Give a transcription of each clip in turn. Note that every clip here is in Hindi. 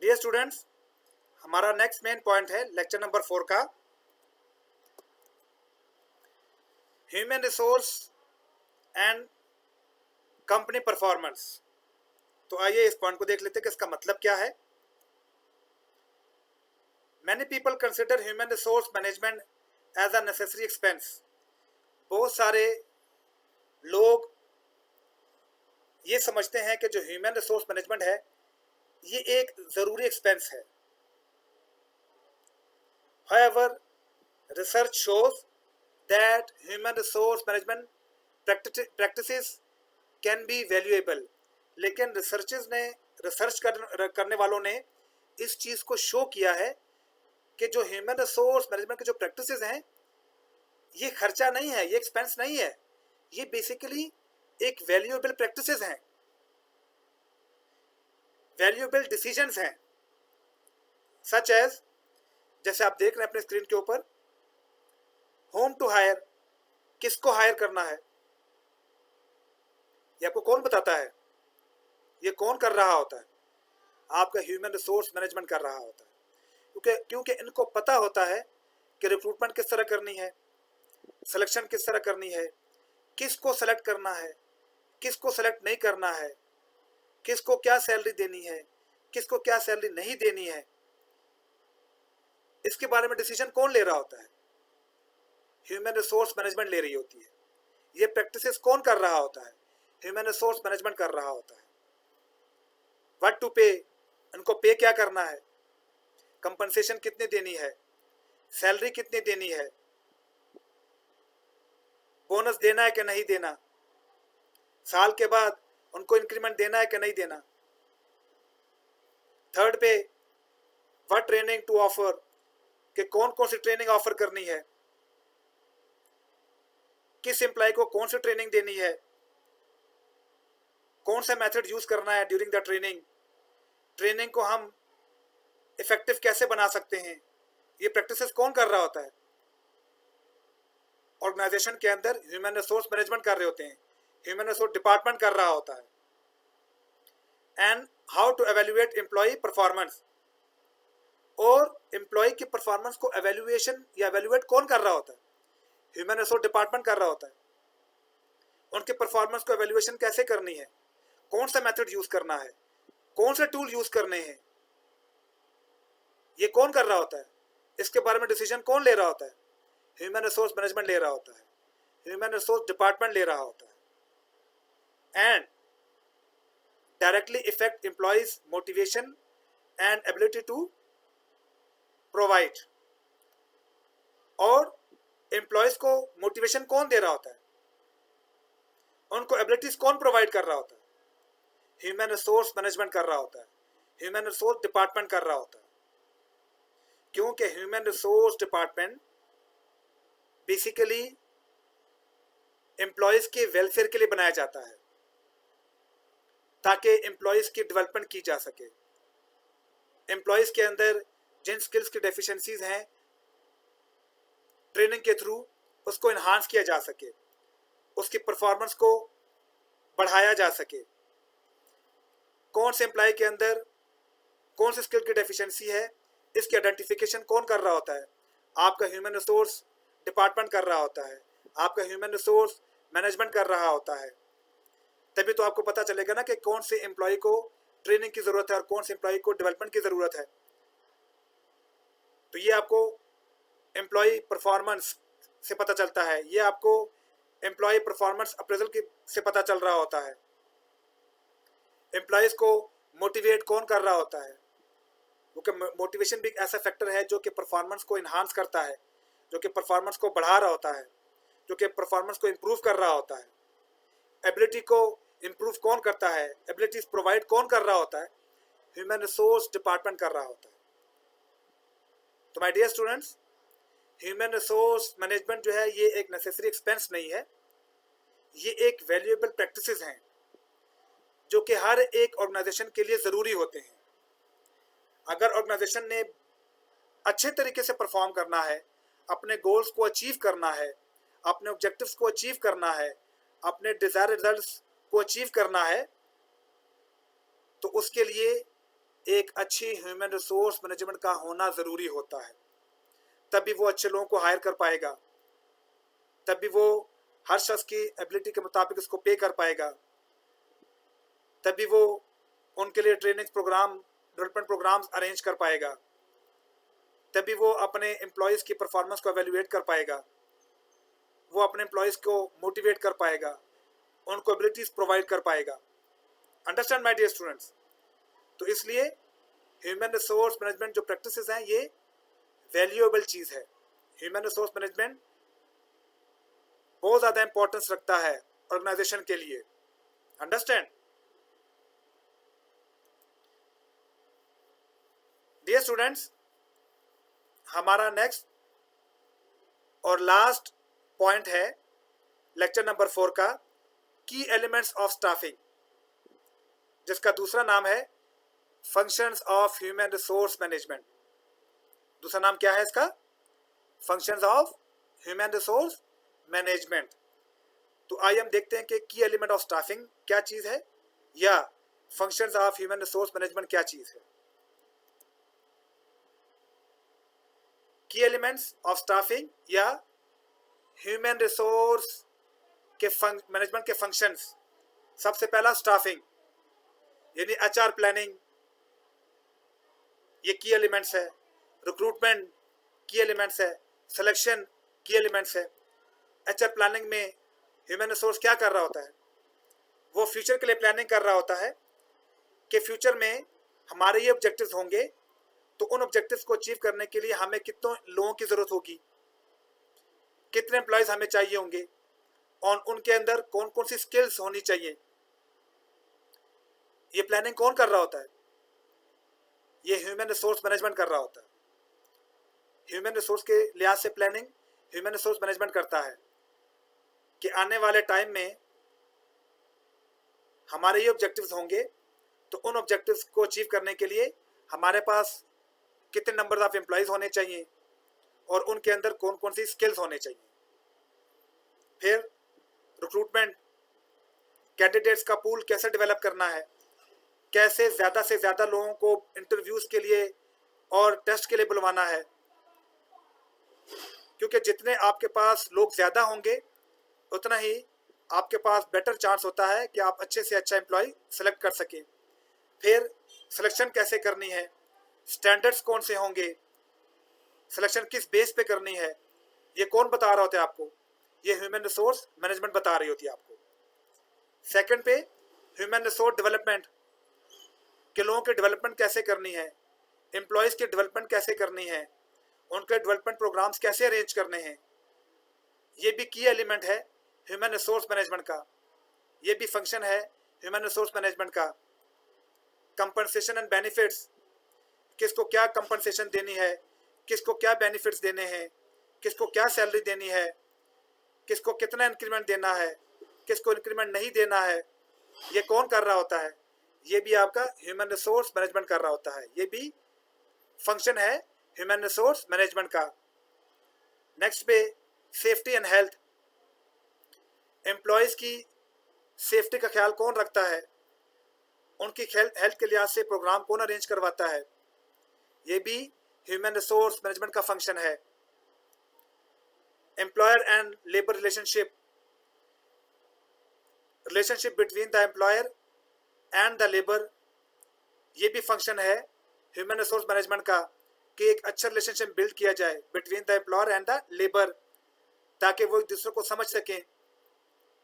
डियर स्टूडेंट्स, हमारा नेक्स्ट मेन पॉइंट है लेक्चर नंबर 4 का human resource and company performance. तो आइए इस पॉइंट को देख लेते हैं कि इसका मतलब क्या है। Many people consider human resource management as a necessary expense. बहुत सारे लोग ये समझते हैं कि जो ह्यूमन रिसोर्स मैनेजमेंट है ये एक ज़रूरी एक्सपेंस है। However, research shows that human resource management practices can be valuable। लेकिन रिसर्च करने वालों ने इस चीज़ को शो किया है कि जो ह्यूमन रिसोर्स मैनेजमेंट के जो प्रैक्टिसेस हैं ये खर्चा नहीं है, ये एक्सपेंस नहीं है, ये बेसिकली एक वैल्यूएबल प्रैक्टिसेस हैं, वैल्यूएबल डिसीजंस हैं। सच एज, जैसे आप देख रहे हैं अपने स्क्रीन के ऊपर, होम टू हायर, किसको हायर करना है ये आपको कौन बताता है? ये कौन कर रहा होता है? आपका ह्यूमन रिसोर्स मैनेजमेंट कर रहा होता है, क्योंकि इनको पता होता है कि रिक्रूटमेंट किस तरह करनी है, सिलेक्शन किस तरह करनी है, किसको सेलेक्ट करना है, किसको सेलेक्ट नहीं करना है, किसको क्या सैलरी देनी है, किसको क्या सैलरी नहीं देनी है। इसके बारे में डिसीजन कौन ले रहा होता है? ह्यूमन रिसोर्स मैनेजमेंट ले रही होती है। ये प्रैक्टिसेस कौन कर रहा होता है? ह्यूमन रिसोर्स मैनेजमेंट कर रहा होता है। व्हाट टू पे, इनको पे क्या करना है, कंपनसेशन कितनी देनी है, सैलरी कितनी देनी है, बोनस देना है कि नहीं देना, साल के बाद उनको इंक्रीमेंट देना है कि नहीं देना। थर्ड पे, व्हाट ट्रेनिंग टू ऑफर, कि कौन कौन सी ट्रेनिंग ऑफर करनी है, किस एम्प्लॉय को कौन सी ट्रेनिंग देनी है, कौन सा मेथड यूज करना है ड्यूरिंग द ट्रेनिंग, ट्रेनिंग को हम इफेक्टिव कैसे बना सकते हैं। ये प्रैक्टिसेस कौन कर रहा होता है? ऑर्गेनाइजेशन के अंदर ह्यूमन रिसोर्स मैनेजमेंट कर रहे होते हैं, ह्यूमन रिसोर्स डिपार्टमेंट कर रहा होता है। And how to evaluate employee performance, और एम्प्लॉय की परफॉर्मेंस को एवेल्युएशन या एवेल्युएट कौन कर रहा होता है? ह्यूमन रिसोर्स डिपार्टमेंट कर रहा होता है। उनके परफॉर्मेंस को एवेल्युएशन कैसे करनी है, कौन सा मेथड यूज करना है, कौन से टूल यूज करने हैं, ये कौन कर रहा होता है? इसके बारे में डिसीजन कौन ले रहा होता है? ह्यूमन रिसोर्स मैनेजमेंट ले रहा होता है, ह्यूमन रिसोर्स डिपार्टमेंट ले रहा होता है। And directly affect employees motivation and ability to provide. और एम्प्लॉयज को मोटिवेशन कौन दे रहा होता है, उनको एबिलिटीज कौन प्रोवाइड कर रहा होता है? ह्यूमन रिसोर्स मैनेजमेंट कर रहा होता है, ह्यूमन रिसोर्स डिपार्टमेंट कर रहा होता है। क्योंकि human resource department basically employees के वेलफेयर के लिए बनाया जाता है ताकि एम्प्लॉयज की डेवलपमेंट की जा सके। एम्प्लॉयज के अंदर जिन स्किल्स की डेफिशिएंसीज हैं, ट्रेनिंग के थ्रू उसको इन्हांस किया जा सके, उसकी परफॉर्मेंस को बढ़ाया जा सके। कौन से एम्प्लॉय के अंदर कौन सी स्किल की डेफिशिएंसी है, इसकी आइडेंटिफिकेशन कौन कर रहा होता है? आपका ह्यूमन रिसोर्स डिपार्टमेंट कर रहा होता है, आपका ह्यूमन रिसोर्स मैनेजमेंट कर रहा होता है। तभी तो आपको पता चलेगा ना कि कौन से एम्प्लॉय को ट्रेनिंग की जरूरत है और कौन से एम्प्लॉय को डेवलपमेंट की जरूरत है। तो ये आपको एम्प्लॉय परफॉर्मेंस से पता चलता है, ये आपको एम्प्लॉय परफॉर्मेंस अप्रेजल से पता चल रहा होता है। एम्प्लॉयज को मोटिवेट कौन कर रहा होता है? क्योंकि मोटिवेशन भी एक ऐसा फैक्टर है जो कि परफॉर्मेंस को इन्हांस करता है, जो कि परफॉर्मेंस को बढ़ा रहा होता है, जो कि परफॉर्मेंस को इम्प्रूव कर रहा होता है। एबिलिटी को इम्प्रूव कौन करता है, एबिलिटीज प्रोवाइड कौन कर रहा होता है? ह्यूमन रिसोर्स डिपार्टमेंट कर रहा होता है। तो my dear students, human resource management जो है ये एक नेसेसरी एक्सपेंस नहीं है, ये एक वैल्यूएबल प्रैक्टिसेस हैं जो कि हर एक ऑर्गेनाइजेशन के लिए ज़रूरी होते हैं। अगर ऑर्गेनाइजेशन ने अच्छे तरीके से परफॉर्म करना है, अपने गोल्स को अचीव करना है, अपने ऑब्जेक्टिव्स को अचीव करना है, अपने डिजायर रिजल्ट्स को अचीव करना है, तो उसके लिए एक अच्छी ह्यूमन रिसोर्स मैनेजमेंट का होना ज़रूरी होता है। तभी वो अच्छे लोगों को हायर कर पाएगा, तभी वो हर शख्स की एबिलिटी के मुताबिक उसको पे कर पाएगा, तभी वो उनके लिए training program, development programs arrange कर पाएगा, तभी वो अपने एम्प्लॉयज़ की परफॉर्मेंस को एवेल्युएट कर पाएगा, वो अपने एम्प्लॉयज़ को मोटिवेट कर पाएगा, उनको एबिलिटीज़ प्रोवाइड कर पाएगा। Understand my dear students? तो इसलिए ह्यूमन रिसोर्स मैनेजमेंट जो प्रैक्टिसेस हैं ये वैल्यूएबल चीज़ है। ह्यूमन रिसोर्स मैनेजमेंट बहुत ज़्यादा इंपॉर्टेंस रखता है ऑर्गेनाइजेशन के लिए। अंडरस्टैंड? डियर स्टूडेंट्स, हमारा नेक्स्ट और लास्ट पॉइंट है लेक्चर नंबर 4 का, की एलिमेंट्स ऑफ स्टाफिंग, जिसका दूसरा नाम है functions of human resource management. दूसरा नाम क्या है इसका? Functions of human resource management. तो आइए हम देखते हैं कि की एलिमेंट ऑफ स्टाफिंग क्या चीज़ है या functions of human resource management क्या चीज़ है। की एलिमेंट्स ऑफ स्टाफिंग या ह्यूमन रिसोर्स के मैनेजमेंट के फंक्शंस। सबसे पहला स्टाफिंग यानी एचआर प्लानिंग, ये की एलिमेंट्स है। रिक्रूटमेंट की एलिमेंट्स है। सिलेक्शन की एलिमेंट्स है। एचआर प्लानिंग में ह्यूमन रिसोर्स क्या कर रहा होता है? वो फ्यूचर के लिए प्लानिंग कर रहा होता है कि फ्यूचर में हमारे ये ऑब्जेक्टिव्स होंगे, तो उन ऑब्जेक्टिव्स को अचीव करने के लिए हमें कितने लोगों की ज़रूरत होगी, कितने एम्प्लॉयज़ हमें चाहिए होंगे और उनके अंदर कौन कौन सी स्किल्स होनी चाहिए। ये प्लानिंग कौन कर रहा होता है? ये ह्यूमन रिसोर्स मैनेजमेंट कर रहा होता है। ह्यूमन रिसोर्स के लिहाज से प्लानिंग ह्यूमन रिसोर्स मैनेजमेंट करता है कि आने वाले टाइम में हमारे ये ऑब्जेक्टिव्स होंगे, तो उन ऑब्जेक्टिव्स को अचीव करने के लिए हमारे पास कितने नंबर ऑफ एम्प्लॉयज़ होने चाहिए और उनके अंदर कौन कौन सी स्किल्स होने चाहिए। फिर रिक्रूटमेंट, कैंडिडेट्स का पूल कैसे डेवलप करना है, कैसे ज़्यादा से ज़्यादा लोगों को इंटरव्यूज़ के लिए और टेस्ट के लिए बुलवाना है, क्योंकि जितने आपके पास लोग ज़्यादा होंगे उतना ही आपके पास बेटर चांस होता है कि आप अच्छे से अच्छा एम्प्लॉय सेलेक्ट कर सकें। फिर सिलेक्शन कैसे करनी है, स्टैंडर्ड्स कौन से होंगे, सिलेक्शन किस बेस पे करनी है, ये कौन बता रहा होता है आपको? ये ह्यूमन रिसोर्स मैनेजमेंट बता रही होती है आपको। सेकंड पे ह्यूमन रिसोर्स डेवलपमेंट, के लोगों की डेवलपमेंट कैसे करनी है, एम्प्लॉयज़ की डेवलपमेंट कैसे करनी है, उनके डेवलपमेंट प्रोग्राम्स कैसे अरेंज करने हैं। ये भी की एलिमेंट है ह्यूमन रिसोर्स मैनेजमेंट का, ये भी फंक्शन है ह्यूमन रिसोर्स मैनेजमेंट का। कंपनसेशन एंड बेनिफिट्स, किसको क्या कंपनसेशन देनी है, किसको क्या बेनिफिट्स देने हैं, किसको क्या सैलरी देनी है, किसको कितना इंक्रीमेंट देना है, किसको इंक्रीमेंट नहीं देना है, ये कौन कर रहा होता है? ये भी आपका ह्यूमन रिसोर्स मैनेजमेंट कर रहा होता है। ये भी फंक्शन है ह्यूमन रिसोर्स मैनेजमेंट का। नेक्स्ट पे सेफ्टी एंड हेल्थ, एम्प्लॉयज़ की सेफ्टी का ख्याल कौन रखता है, उनकी हेल्थ के लिहाज से प्रोग्राम कौन अरेंज करवाता है, ये भी ह्यूमन रिसोर्स मैनेजमेंट का फंक्शन है। Employer and labour relationship, relationship between the employer and the labour, ये भी फंक्शन है ह्यूमन रिसोर्स मैनेजमेंट का कि एक अच्छा रिलेशनशिप बिल्ड किया जाए between the employer and the labour, ताकि वो एक दूसरे को समझ सकें,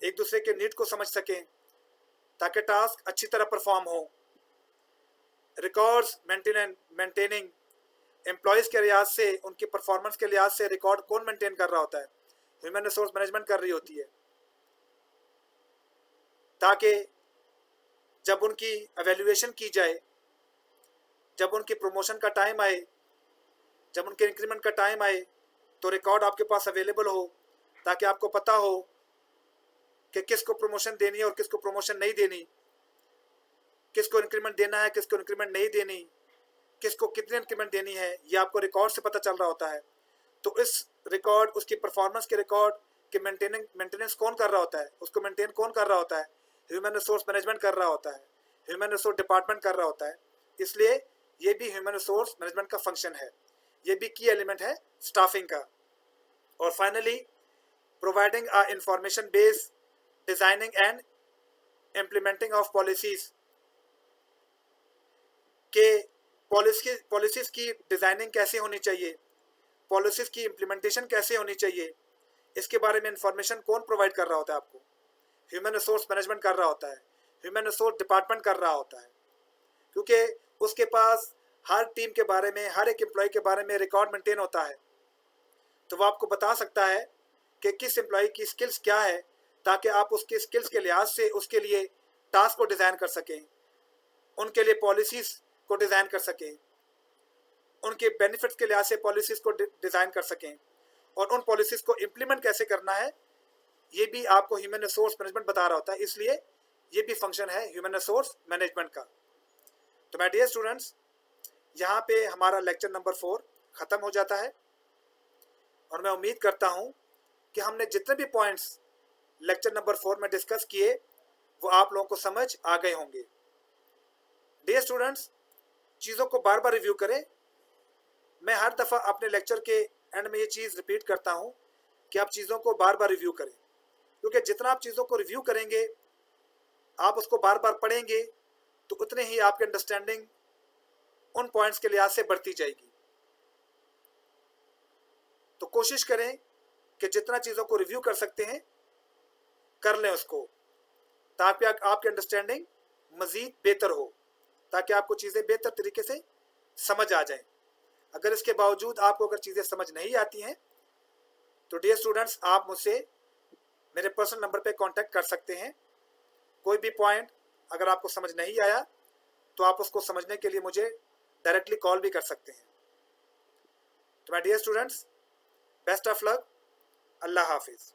एक दूसरे के नीड को समझ सकें, ताकि टास्क अच्छी तरह परफॉर्म हो। रिकॉर्ड्स मेंटेनिंग, एम्प्लॉयज़ के लिहाज से, उनकी परफॉर्मेंस के लिहाज से रिकॉर्ड कौन मेंटेन कर रहा होता है? ह्यूमन रिसोर्स मैनेजमेंट कर रही होती है, ताकि जब उनकी एवेल्युएशन की जाए, जब उनकी प्रमोशन का टाइम आए, जब उनके इंक्रीमेंट का टाइम आए, तो रिकॉर्ड आपके पास अवेलेबल हो, ताकि आपको पता हो कि किसको प्रमोशन देनी है और किसको प्रमोशन नहीं देनी, किसको इंक्रीमेंट देना है, किसको इंक्रीमेंट नहीं देनी, किसको कितनी इंक्रीमेंट देनी है, ये आपको रिकॉर्ड से पता चल रहा होता है। तो इस रिकॉर्ड, उसकी परफॉर्मेंस के रिकॉर्ड के मेंटेनेंस कौन कर रहा होता है, उसको मेंटेन कौन कर रहा होता है? ह्यूमन रिसोर्स मैनेजमेंट कर रहा होता है, ह्यूमन रिसोर्स डिपार्टमेंट कर रहा होता है। इसलिए ये भी ह्यूमन रिसोर्स मैनेजमेंट का फंक्शन है, ये भी की एलिमेंट है स्टाफिंग का। और finally providing a information base designing and implementing of policies के पॉलिसीज की डिजाइनिंग कैसे होनी चाहिए, पॉलिसीज की इम्प्लीमेंटेशन कैसे होनी चाहिए, इसके बारे में इंफॉर्मेशन कौन प्रोवाइड कर रहा होता है आपको? ह्यूमन रिसोर्स मैनेजमेंट कर रहा होता है, ह्यूमन रिसोर्स डिपार्टमेंट कर रहा होता है, क्योंकि उसके पास हर टीम के बारे में, हर एक एम्प्लॉय के बारे में रिकॉर्ड मेंटेन होता है। तो वो आपको बता सकता है कि किस एम्प्लॉय की स्किल्स क्या है, ताकि आप उसके स्किल्स के लिहाज से उसके लिए टास्क को डिज़ाइन कर सकें, उनके लिए पॉलिसीज़ को डिज़ाइन कर सकें, उनके बेनिफिट्स के लिहाज से पॉलिसीज़ को डिज़ाइन कर सकें, और उन पॉलिसीज़ को इम्प्लीमेंट कैसे करना है ये भी आपको ह्यूमन रिसोर्स मैनेजमेंट बता रहा होता है। इसलिए ये भी फंक्शन है ह्यूमन रिसोर्स मैनेजमेंट का। तो माय डियर स्टूडेंट्स, यहाँ पे हमारा लेक्चर नंबर 4 ख़त्म हो जाता है, और मैं उम्मीद करता हूँ कि हमने जितने भी पॉइंट्स लेक्चर नंबर 4 में डिस्कस किए वो आप लोगों को समझ आ गए होंगे। डियर स्टूडेंट्स, चीज़ों को बार बार रिव्यू करें। मैं हर दफ़ा अपने लेक्चर के एंड में ये चीज़ रिपीट करता हूँ कि आप चीज़ों को बार बार रिव्यू करें, क्योंकि जितना आप चीज़ों को रिव्यू करेंगे, आप उसको बार बार पढ़ेंगे, तो उतने ही आपकी अंडरस्टैंडिंग उन पॉइंट्स के लिहाज से बढ़ती जाएगी। तो कोशिश करें कि जितना चीज़ों को रिव्यू कर सकते हैं कर लें उसको, ताकि आपकी अंडरस्टैंडिंग मज़ीद बेहतर हो, ताकि आपको चीज़ें बेहतर तरीके से समझ आ जाएं। अगर इसके बावजूद आपको अगर चीज़ें समझ नहीं आती हैं तो डियर स्टूडेंट्स, आप मुझसे मेरे पर्सनल नंबर पे कांटेक्ट कर सकते हैं। कोई भी पॉइंट अगर आपको समझ नहीं आया तो आप उसको समझने के लिए मुझे डायरेक्टली कॉल भी कर सकते हैं। तो my dear students, best of luck, अल्लाह हाफिज़।